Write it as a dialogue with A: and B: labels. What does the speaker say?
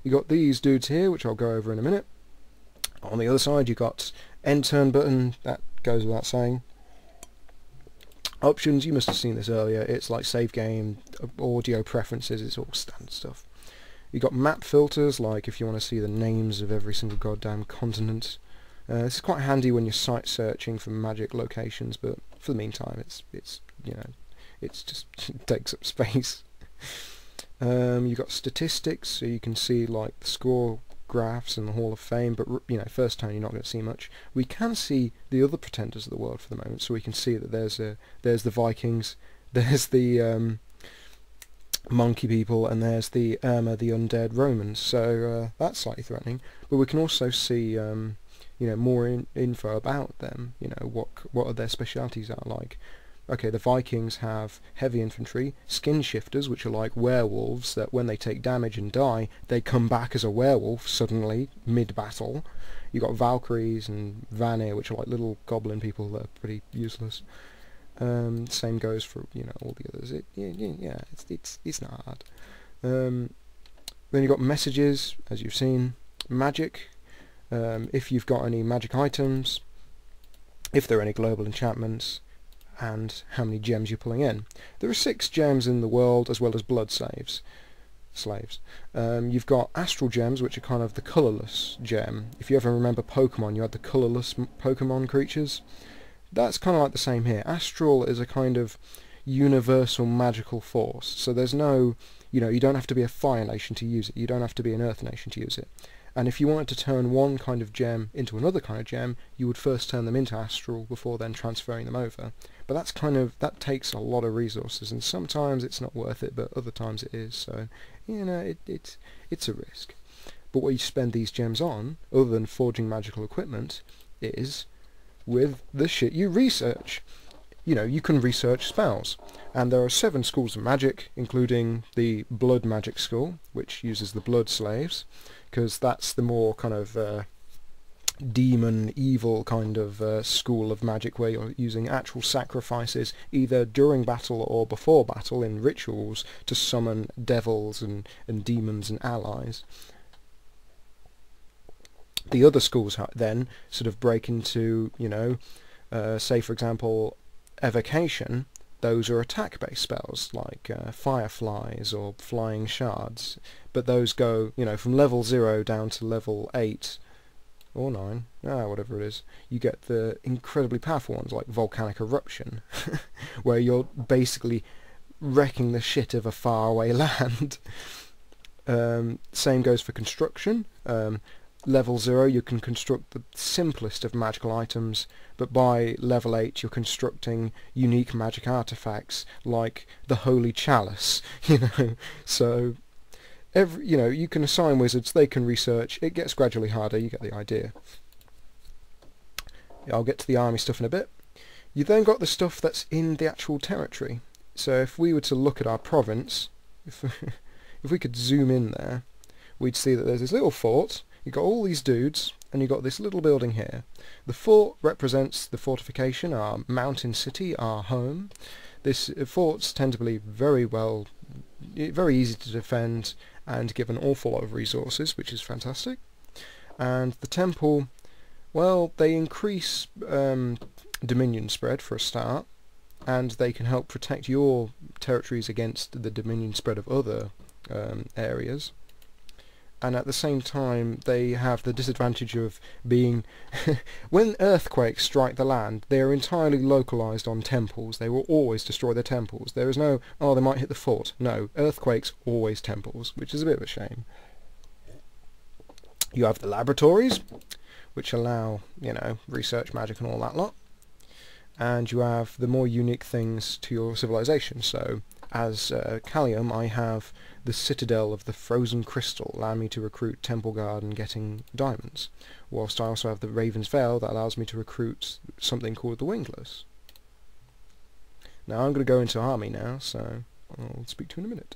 A: You got these dudes here, which I'll go over in a minute. On the other side, you got end turn button. That goes without saying. Options, you must have seen this earlier. It's like save game, audio preferences. It's all standard stuff. You got map filters, like if you want to see the names of every single goddamn continent. This is quite handy when you're site searching for magic locations, but for the meantime, it's you know, it's just it takes up space. You got statistics, so you can see like the score graphs and the Hall of Fame, but you know, first turn you're not going to see much. We can see the other pretenders of the world for the moment, so we can see that there's the Vikings, there's the monkey people, and there's the the undead Romans. So that's slightly threatening. But we can also see you know, more info about them. You know, what are their specialities are like. Okay, the Vikings have heavy infantry, skin shifters, which are like werewolves that when they take damage and die, they come back as a werewolf suddenly mid-battle. You got Valkyries and Vanir, which are like little goblin people that are pretty useless. Same goes for, you know, all the others. Yeah, it's not hard. Then you got messages, as you've seen, magic. If you've got any magic items, if there are any global enchantments, and how many gems you're pulling in. There are 6 gems in the world, as well as blood slaves. You've got astral gems, which are kind of the colourless gem. If you ever remember Pokemon, you had the colourless Pokemon creatures. That's kind of like the same here. Astral is a kind of universal magical force, so there's no, you know, you don't have to be a fire nation to use it, you don't have to be an earth nation to use it. And if you wanted to turn one kind of gem into another kind of gem, you would first turn them into astral before then transferring them over. But that's that takes a lot of resources, and sometimes it's not worth it, but other times it is. So, you know, it's a risk. But what you spend these gems on, other than forging magical equipment, is with the shit you research. You know, you can research spells, and there are 7 schools of magic, including the blood magic school, which uses the blood slaves, because that's the more kind of demon, evil kind of school of magic, where you're using actual sacrifices either during battle or before battle in rituals to summon devils and demons and allies. The other schools then sort of break into, you know, say for example, evocation. Those are attack-based spells, like fireflies or flying shards, but those go, you know, from level 0 down to level 8 or 9, whatever it is. You get the incredibly powerful ones like volcanic eruption, where you're basically wrecking the shit of a faraway land. Same goes for construction. Level 0 you can construct the simplest of magical items, but by level 8 you're constructing unique magic artifacts like the Holy Chalice, you know. So you know, you can assign wizards, they can research, it gets gradually harder, you get the idea. I'll get to the army stuff in a bit. You then got the stuff that's in the actual territory. So if we were to look at our province, if we could zoom in there, we'd see that there's this little fort. You've got all these dudes, and you've got this little building here. The fort represents the fortification, our mountain city, our home. Forts tend to be very easy to defend and give an awful lot of resources, which is fantastic. And the temple, well, they increase dominion spread for a start, and they can help protect your territories against the dominion spread of other areas. And at the same time they have the disadvantage of being when earthquakes strike the land, they are entirely localized on temples. They will always destroy their temples. There is no, oh, they might hit the fort. No, earthquakes, always temples, which is a bit of a shame. You have the laboratories, which allow, you know, research magic and all that lot. And you have the more unique things to your civilization. So as Callium, I have the Citadel of the Frozen Crystal, allowing me to recruit Temple Guard and getting diamonds, whilst I also have the Raven's Veil that allows me to recruit something called the Wingless. Now I'm going to go into army now, so I'll speak to you in a minute.